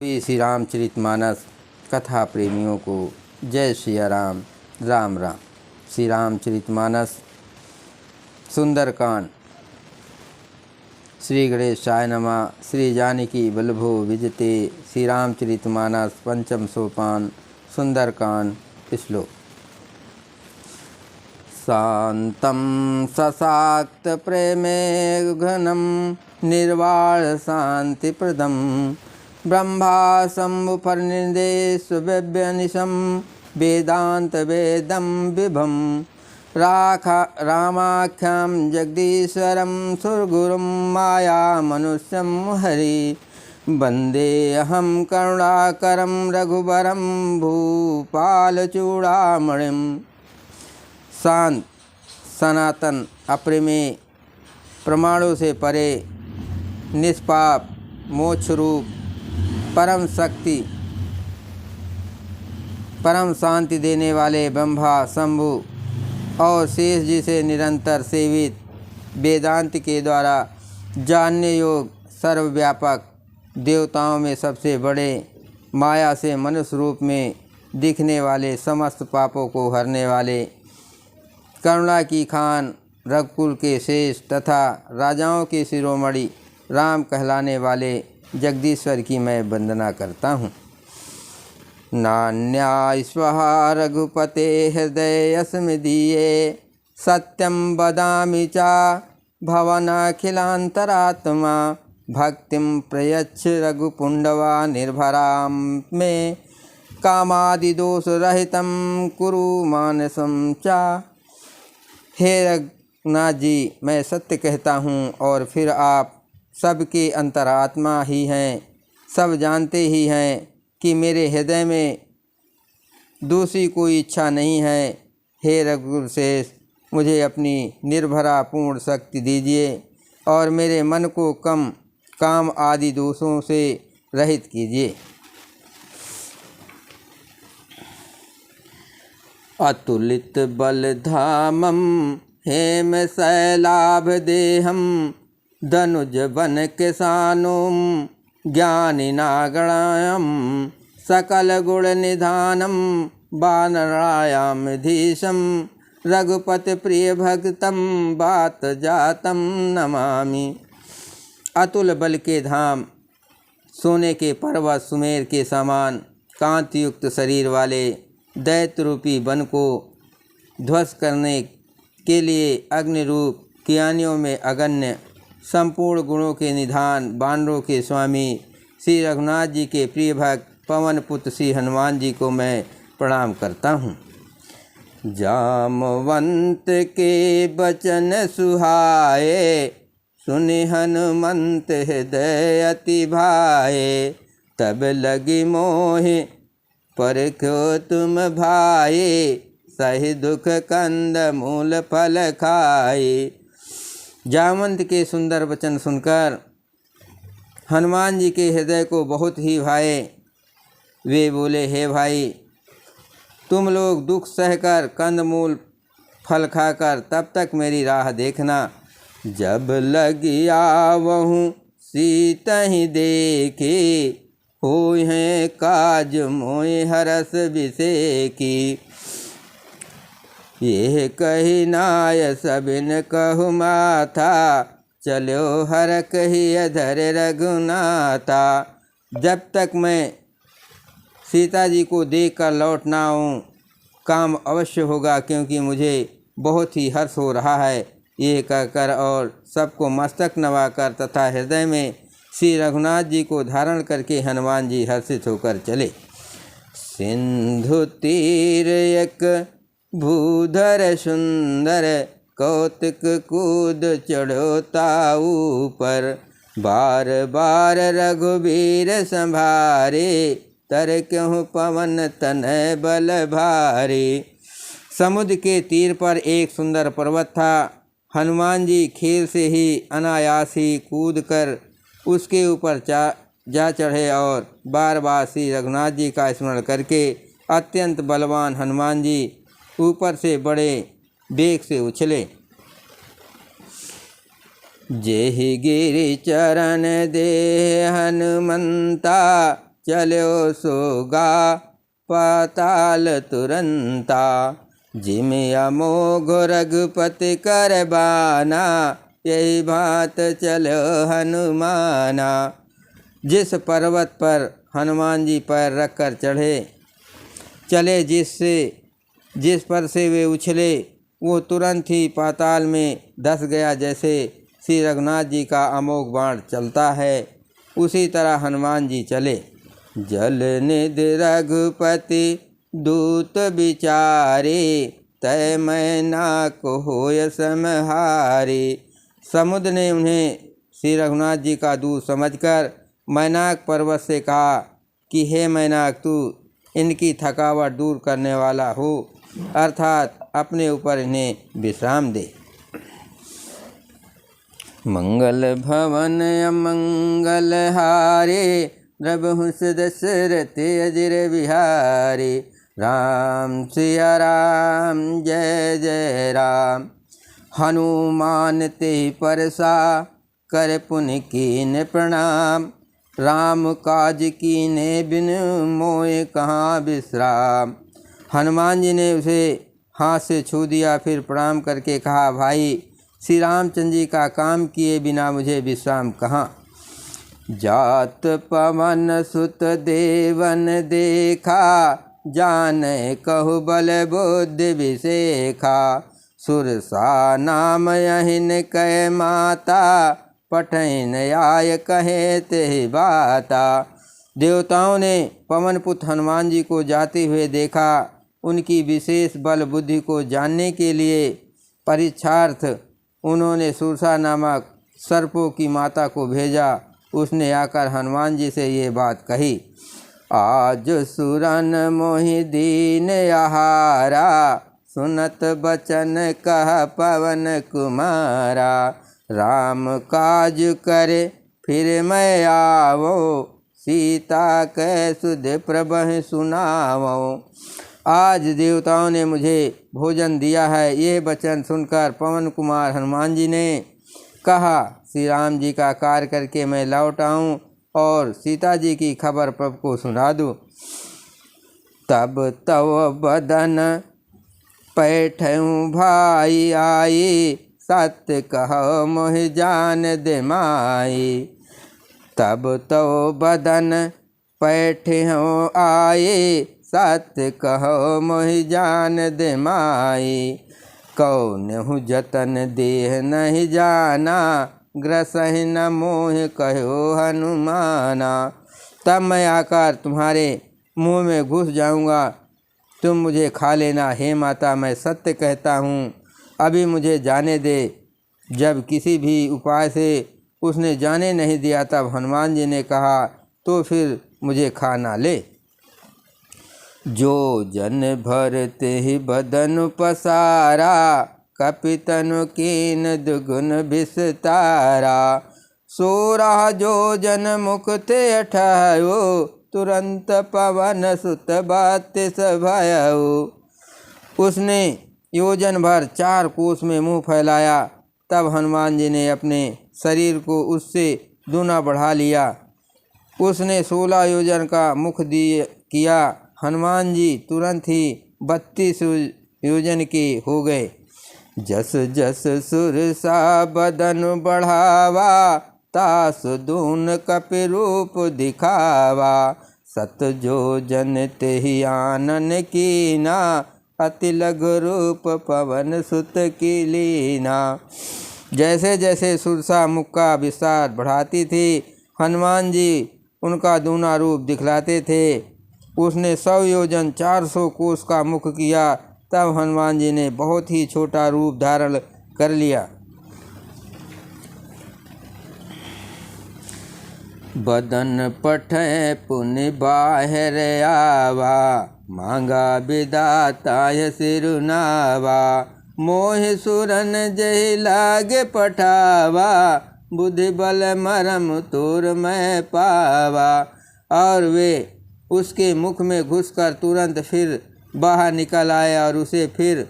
श्री रामचरितमानस कथा प्रेमियों को जय सिया राम। राम राम। श्री रामचरितमानस सुंदरकांड। श्री गणेशाय नमः। श्री जानकी वल्लभो विजते। श्री रामचरितमानस पंचम सोपान सुंदरकांड। श्लोक। शांतं सशाक्त प्रेमे घनं निर्वाण शांतिप्रदं ब्रह्मा शंभु फलनिर्देश व्यनिशं वेदांत वेदं विभं रामाख्यं जगदीश्वरं सुरगुरुं माया मनुष्यं हरि वन्देऽहं करुणाकरं रघुवरं भूपालचूड़ामणिं। शांत, सनातन, अप्रमेय, प्रमाणों से परे, निष्पाप, मोक्ष रूप, परम शक्ति, परम शांति देने वाले ब्रह्मा शंभु और शेष जी से निरंतर सेवित, वेदांत के द्वारा जानने योग, सर्वव्यापक, देवताओं में सबसे बड़े, माया से मनुष्य रूप में दिखने वाले, समस्त पापों को हरने वाले, करुणा की खान, रघुकुल के शेष तथा राजाओं के शिरोमणि राम कहलाने वाले जगदीश्वर की मैं वंदना करता हूँ। नान्या स्वहा रघुपते हृदयस्मदीये सत्यं वदामि चा भवनाखिलान्तरात्मा भक्तिं प्रयच्छ रघुपुण्डवा निर्भरां मे कामादिदोषरहितं कुरु मानसं चा। हे रघुनाथ जी, मैं सत्य कहता हूँ और फिर आप सबके अंतरात्मा ही हैं, सब जानते ही हैं कि मेरे हृदय में दूसरी कोई इच्छा नहीं है। हे रघुवंशेष, मुझे अपनी निर्भरा पूर्ण शक्ति दीजिए और मेरे मन को काम आदि दोषों से रहित कीजिए। अतुलित बलधामं हेम शैलाभदेहं धनुज वन किसानुं ज्ञानिनागणायं सकल गुण निधानं वानरायामधीशं रघुपति प्रिय भक्तं बात जातं नमामि। अतुल बल के धाम, सोने के पर्वत सुमेर के समान कांतियुक्त शरीर वाले दैत्य रूपी वन को ध्वस्त करने के लिए अग्नि रूप, ज्ञानियों में अगण्य, संपूर्ण गुणों के निधान, वानरों के स्वामी श्री रघुनाथ जी के प्रिय भक्त पवन पुत्र श्री हनुमान जी को मैं प्रणाम करता हूँ। जामवंत के बचन सुहाए सुनि हनुमंत हृदय अति भाए तब लगी मोहि परख्यो तुम भाए सही दुख कंद मूल फल खाए। जामवंत के सुंदर वचन सुनकर हनुमान जी के हृदय को बहुत ही भाए। वे बोले, हे भाई, तुम लोग दुख सहकर कंदमूल फल खाकर तब तक मेरी राह देखना। जब लगी आवहूँ सीतहि देखे होय हैं काज मोहि हरस विषेकी। यह कही नाय सबिन कहु माथा चलो हर कही अधर रघुनाथा। जब तक मैं सीता जी को देख कर लौट ना आऊँ, काम अवश्य होगा, क्योंकि मुझे बहुत ही हर्ष हो रहा है। ये कहकर और सबको मस्तक नवाकर तथा हृदय में श्री रघुनाथ जी को धारण करके हनुमान जी हर्षित होकर चले। सिंधु तीर एक भूधर सुंदर कौतुक कूद चढ़ो ताऊ पर बार बार रघुवीर संभारे तर क्यों पवन तनय बल भारे। समुद्र के तीर पर एक सुंदर पर्वत था। हनुमान जी खेल से ही अनायास ही कूद कर उसके ऊपर जा चढ़े और बार बार श्री रघुनाथ जी का स्मरण करके अत्यंत बलवान हनुमान जी ऊपर से बड़े वेग से उछले। जेहि गिरि चरण दे हनुमंता चलो सोगा पाताल तुरंता। जिम अमोघ रघुपति कर बाना, यही बात चलो हनुमाना। जिस पर्वत पर हनुमान जी पैर रखकर चले, जिस पर से वे उछले वो तुरंत ही पाताल में धंस गया। जैसे श्री रघुनाथ जी का अमोघ बाण चलता है, उसी तरह हनुमान जी चले। जल निधि रघुपति दूत विचारे, तय मैना को होय समहारे। समुद्र ने उन्हें श्री रघुनाथ जी का दूत समझकर मैनाक पर्वत से कहा कि हे मैनाक, तू इनकी थकावट दूर करने वाला हो, अर्थात अपने ऊपर इन्हें विश्राम दे। मंगल भवन अमंगल हारे, द्रवहुंस दशरथ अजिर बिहारी। राम सिया राम जय जय राम, हनुमान ते परसा कर पुनि कीन प्रणाम। राम काज कीने बिन मोय कहाँ विश्राम। हनुमान जी ने उसे हाथ से छू दिया, फिर प्रणाम करके कहा, भाई श्री रामचंद्र जी का काम किए बिना मुझे विश्राम कहाँ। जात पवन सुत देवन देखा, जाने कहु बल बुद्धि विसेखा। सुरसा नाम यहिन कह माता, पठन आय कहे ते बाता। देवताओं ने पवनपुत्र हनुमान जी को जाते हुए देखा। उनकी विशेष बल बुद्धि को जानने के लिए परीक्षार्थ उन्होंने सुरसा नामक सर्पों की माता को भेजा। उसने आकर हनुमान जी से ये बात कही, आज सुरन मोहि दीन आहारा, सुनत बचन कह पवन कुमारा। राम काज करे फिर मैं आवो, सीता कै सुध प्रबह सुनावो। आज देवताओं ने मुझे भोजन दिया है। ये वचन सुनकर पवन कुमार हनुमान जी ने कहा, श्री राम जी का कार्य करके मैं लौट आऊँ और सीता जी की खबर प्रभु को सुना दूँ। तब तव बदन पैठूँ भाई आई, सत्य कहो मोहि जान दे माई। तब तो बदन पैठूँ आए, सत्य कहो मोहि जान दे माई। कौनहु जतन देह नहीं जाना, ग्रसहि न मोह कहो हनुमाना। तब मैं आकर तुम्हारे मुँह में घुस जाऊँगा, तुम मुझे खा लेना। हे माता, मैं सत्य कहता हूँ, अभी मुझे जाने दे। जब किसी भी उपाय से उसने जाने नहीं दिया, तब हनुमान जी ने कहा, तो फिर मुझे खा ना ले। जो जन भरते ही बदन पसारा, कपितन कीन दुगुन विस्तारा। सोरा जो जन मुख ते अठायो, तुरंत पवन सुत बात सभायो। उसने योजन भर 4 कोस में मुंह फैलाया। तब हनुमान जी ने अपने शरीर को उससे दूना बढ़ा लिया। उसने 16 योजन का मुख किया। हनुमान जी तुरंत ही 32 योजन के हो गए। जस जस सुरसा बदन बढ़ावा, तास दून कपि रूप दिखावा। सत जो जन तेहि आनन कीना, अति लघु रूप पवन सुत की लीना। जैसे जैसे सुरसा मुख का विस्तार बढ़ाती थी, हनुमान जी उनका दूना रूप दिखलाते थे। उसने 100 योजन 400 कोस का मुख किया। तब हनुमान जी ने बहुत ही छोटा रूप धारण कर लिया। बदन पठै पुनि बाहर आवा, मांगा विदाताय सिरुनावा। मोहि सुरन जहि लागे पठावा, बुद्धि बल मरम तोर मैं पावा। और वे उसके मुख में घुसकर तुरंत फिर बाहर निकल आए और उसे फिर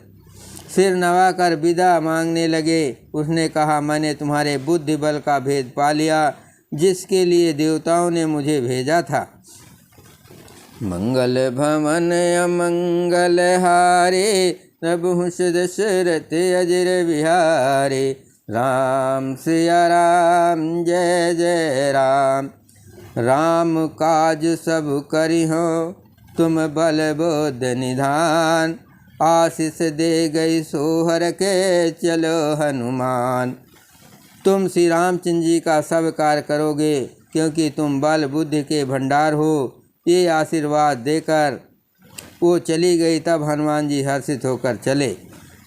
सिर नवाकर विदा मांगने लगे। उसने कहा, मैंने तुम्हारे बुद्धि बल का भेद पा लिया, जिसके लिए देवताओं ने मुझे भेजा था। मंगल भवन अमंगल हारे, प्रभुष दशरथ अजर बिहारे। राम सिया राम जय जय राम। राम काज सब करिहो, तुम बल बुद्धि निधान। आशीष दे गई सोहर के, चलो हनुमान। तुम श्री रामचंद्र जी का सब कार्य करोगे, क्योंकि तुम बल बुद्धि के भंडार हो। ये आशीर्वाद देकर वो चली गई। तब हनुमान जी हर्षित होकर चले।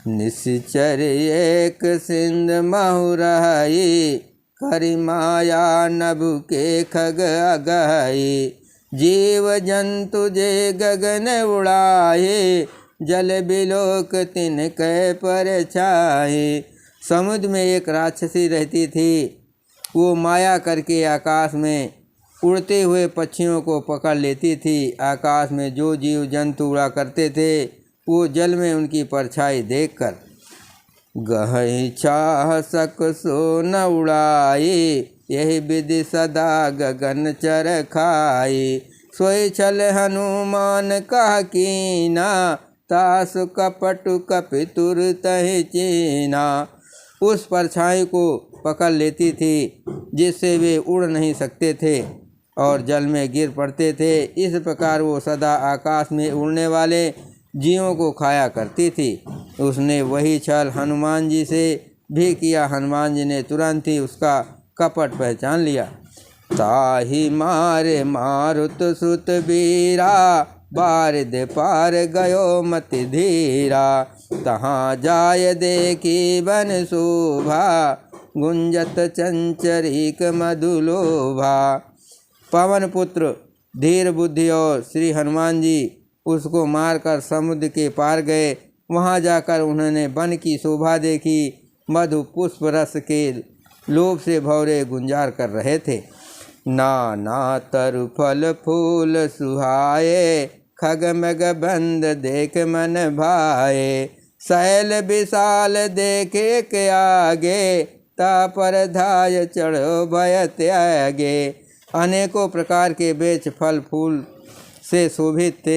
निश्चर एक सिंध महु रही, करि माया नभ के खग अगही। जीव जंतु जे गगन उड़ाए, जल बिलोक तिनकै पर छाए। समुद्र में एक राक्षसी रहती थी। वो माया करके आकाश में उड़ते हुए पक्षियों को पकड़ लेती थी। आकाश में जो जीव जंतु उड़ा करते थे, वो जल में उनकी परछाई देखकर गहई चाह सक सो न उड़ाई। यही विधि सदा गगन चर खाई। सोई छल हनुमान कह कीना, तासु कपटु कपितुर तहि चीना। उस परछाई को पकड़ लेती थी, जिससे वे उड़ नहीं सकते थे और जल में गिर पड़ते थे। इस प्रकार वो सदा आकाश में उड़ने वाले जीवों को खाया करती थी। उसने वही छल हनुमान जी से भी किया। हनुमान जी ने तुरंत ही उसका कपट पहचान लिया। ताहि मारे मारुत सुत बीरा, बारिद पार गयो मति धीरा। तहाँ जाय देखी बन शोभा, गुंजत चंचरीक मधुलोभा। पवन पुत्र धीर बुद्धि और श्री हनुमान जी उसको मारकर समुद्र के पार गए। वहाँ जाकर उन्होंने वन की शोभा देखी। मधु पुष्प रस के लोभ से भौरे गुंजार कर रहे थे। नाना तरु फल फूल सुहाए, खग मग बंद देख मन भाए। शैल विशाल देखे के आगे, ता पर धाय चढ़ो भय त्यागे। अनेकों प्रकार के वृक्ष फल फूल से शोभित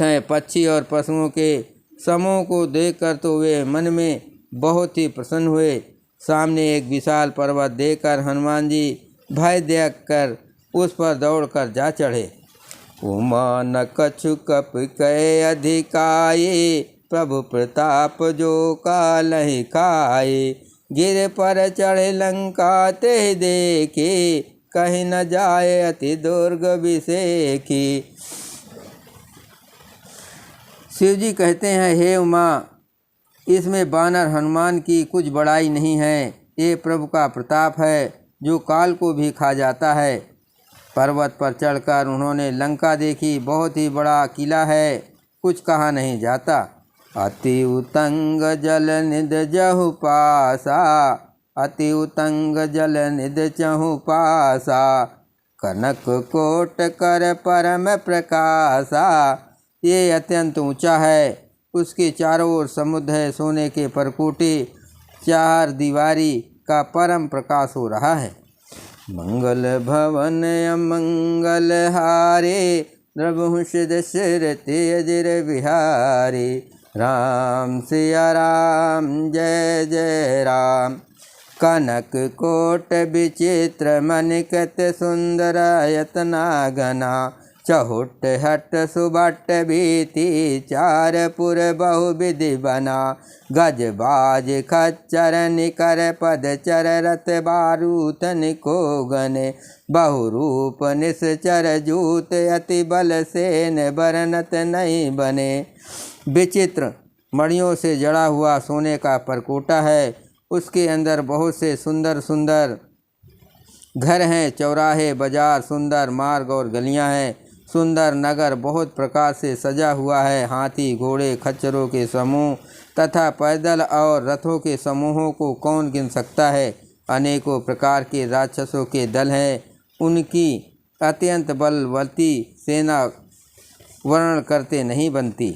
हैं। पक्षी और पशुओं के समूह को देखकर तो वे मन में बहुत ही प्रसन्न हुए। सामने एक विशाल पर्वत देखकर हनुमान जी भय देख कर उस पर दौड़कर जा चढ़े। उमा न कछु कप कै अधिकाये, प्रभु प्रताप जो कालहि खाए। गिर पर चढ़े लंका ते देखे, कहीं न जाए अति दुर्ग विषेखी। शिव जी कहते हैं, हे उमा, इसमें बानर हनुमान की कुछ बड़ाई नहीं है। ये प्रभु का प्रताप है जो काल को भी खा जाता है। पर्वत पर चढ़कर उन्होंने लंका देखी। बहुत ही बड़ा किला है, कुछ कहा नहीं जाता। अति उतंग जल निध जहु पासा, अति उतंग जल निध चहु पासा। कनक कोट कर परम प्रकाशा। ये अत्यंत ऊंचा है, उसके चारों ओर समुद्र है। सोने के परकोटे चार दीवारी का परम प्रकाश हो रहा है। मंगल भवन अमंगल हारे, रघुवंश दशरथ अजर बिहारे। राम सिया राम जय जय राम। कनक कोट विचित्र मनिकत सुंदर यतना घना। चहुट हट सुबट भीति चारपुर बहुविधि बना। गज बाज खच्चर निकर पद चर रथ बारूतन को गने। बहुरूप निश्चर जूत अति बल सेन बरनत नहीं बने। विचित्र मणियों से जड़ा हुआ सोने का परकोटा है। उसके अंदर बहुत से सुंदर सुंदर घर हैं। चौराहे, बाजार, सुंदर मार्ग और गलियां हैं। सुंदर नगर बहुत प्रकार से सजा हुआ है। हाथी, घोड़े, खच्चरों के समूह तथा पैदल और रथों के समूहों को कौन गिन सकता है। अनेकों प्रकार के राक्षसों के दल हैं। उनकी अत्यंत बलवती सेना वर्णन करते नहीं बनती।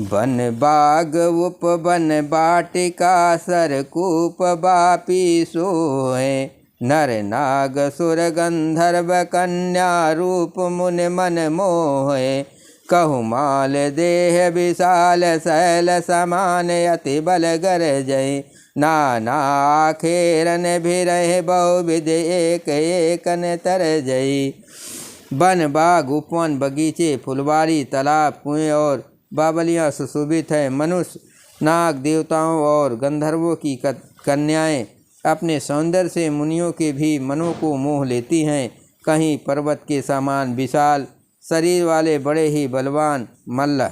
बन बाग उपवन बाटिका सरकूप बापी सोए। नर नाग सुर गंधर्व कन्या रूप मुनि मन मोहे। कहु माल देह विशाल शैल समान अति बल गरजय। नाना खेरन भी रहे बहुविध एक एकन तरजय। वन बाग उपवन बगीचे फुलवारी तालाब कुएं और बावलियाँ सुशोभित है। मनुष्य नाग देवताओं और गंधर्वों की कन्याएं अपने सौंदर्य से मुनियों के भी मनों को मोह लेती हैं। कहीं पर्वत के समान विशाल शरीर वाले बड़े ही बलवान मल्ल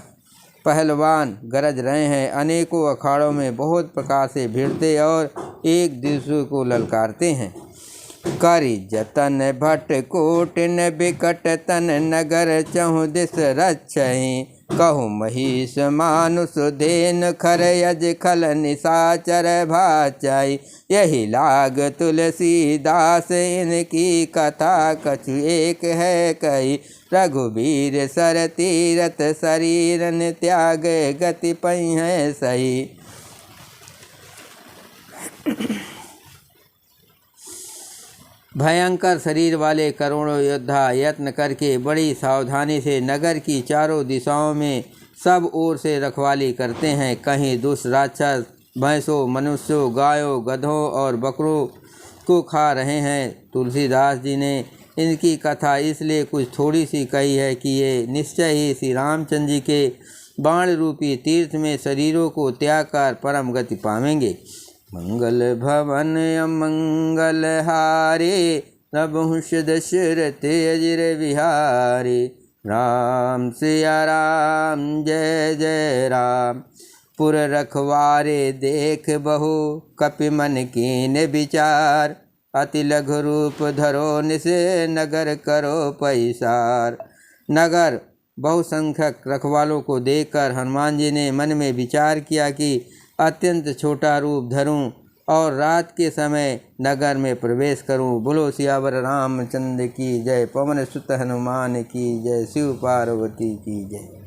पहलवान गरज रहे हैं। अनेकों अखाड़ों में बहुत प्रकार से भिड़ते और एक दूसरे को ललकारते हैं। करि जतन भट कोटिन बिकट तन नगर चहु दिस रक्षहि। कहु महिष मानुष देन खर यज खल निशाचर भाचय। यही लाग तुलसीदास इनकी कथा कछु एक है कही। रघुबीर सर तीरथ शरीरन त्याग गति पई सही। भयंकर शरीर वाले करोड़ों योद्धा यत्न करके बड़ी सावधानी से नगर की चारों दिशाओं में सब ओर से रखवाली करते हैं। कहीं दुष्ट राक्षस भैंसों मनुष्यों गायों गधों और बकरों को खा रहे हैं। तुलसीदास जी ने इनकी कथा इसलिए कुछ थोड़ी सी कही है कि ये निश्चय ही श्री रामचंद्र जी के बाण रूपी तीर्थ में शरीरों को त्याग कर परम गति पावेंगे। मंगल भवन अमंगल हारे नभुष दशरथ अजिर विहारी। राम सिया राम जय जय राम। पुर रखवारे देख बहु कपि मन कीन विचार। अति लघु रूप धरो निसे नगर करो पैसार। नगर बहुसंख्यक रखवालों को देखकर हनुमान जी ने मन में विचार किया कि अत्यंत छोटा रूप धरूं और रात के समय नगर में प्रवेश करूं। बोलो सियावर रामचंद्र की जय। पवन सुत हनुमान की जय। शिव पार्वती की जय।